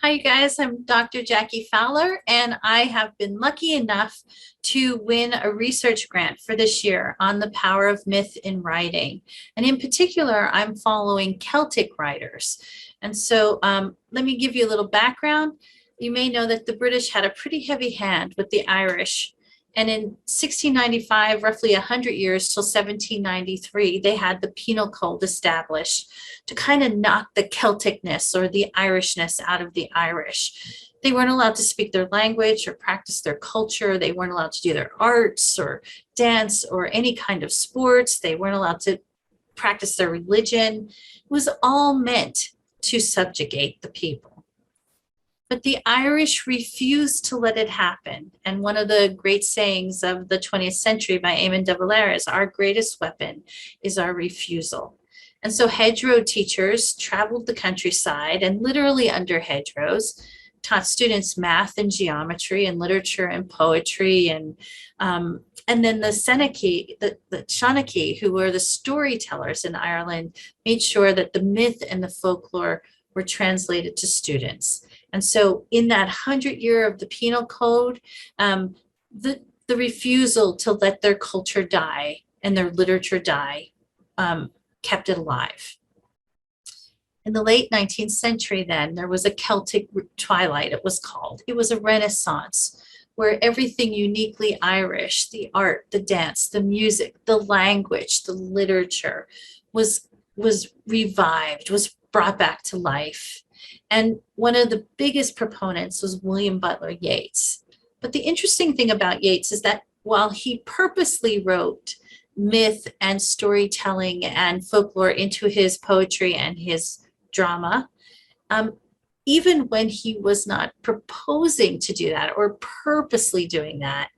Hi, you guys. I'm Dr. Jackie Fowler, and I have been lucky enough to win a research grant for this year on the power of myth in writing. And in particular, I'm following Celtic writers. And so let me give you a little background. You may know that the British had a pretty heavy hand with the Irish. And in 1695, roughly 100 years till 1793, they had the Penal Code established to kind of knock the Celticness or the Irishness out of the Irish. They weren't allowed to speak their language or practice their culture. They weren't allowed to do their arts or dance or any kind of sports. They weren't allowed to practice their religion. It was all meant to subjugate the people. But the Irish refused to let it happen. And one of the great sayings of the 20th century by Eamon de Valera is, our greatest weapon is our refusal. And so hedgerow teachers traveled the countryside and literally under hedgerows taught students math and geometry and literature and poetry. And then the Shanachie, who were the storytellers in Ireland, made sure that the myth and the folklore were translated to students. And so in that 100-year of the Penal Code, the refusal to let their culture die and their literature die kept it alive. In the late 19th century, then, there was a Celtic Twilight, it was called. It was a renaissance where everything uniquely Irish, the art, the dance, the music, the language, the literature was revived, was brought back to life. And one of the biggest proponents was William Butler Yates. But the interesting thing about Yates is that while he purposely wrote myth and storytelling and folklore into his poetry and his drama, even when he was not proposing to do that or purposely doing that,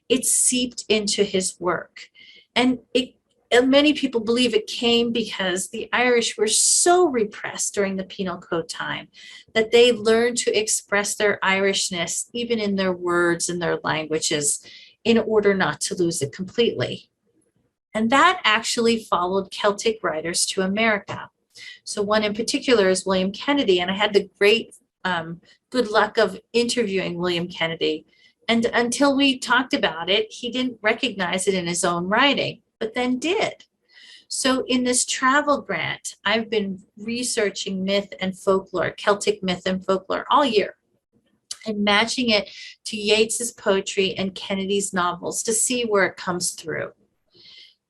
it seeped into his work. And many people believe it came because the Irish were so repressed during the Penal Code time that they learned to express their Irishness even in their words and their languages in order not to lose it completely. And that actually followed Celtic writers to America. So one in particular is William Kennedy, and I had the great good luck of interviewing William Kennedy. And until we talked about it, he didn't recognize it in his own writing, but then did. So in this travel grant, I've been researching myth and folklore, Celtic myth and folklore all year, and matching it to Yates's poetry and Kennedy's novels to see where it comes through.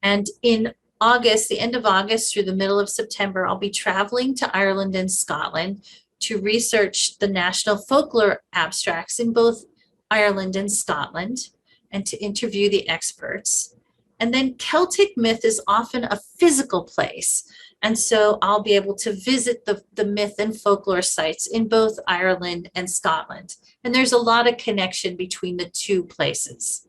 And in August, the end of August through the middle of September, I'll be traveling to Ireland and Scotland to research the national folklore abstracts in both Ireland and Scotland and to interview the experts. And then Celtic myth is often a physical place. And so I'll be able to visit the myth and folklore sites in both Ireland and Scotland. And there's a lot of connection between the two places.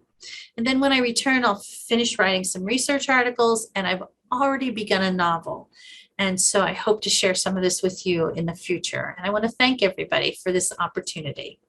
And then when I return, I'll finish writing some research articles, and I've already begun a novel. And so I hope to share some of this with you in the future. And I want to thank everybody for this opportunity.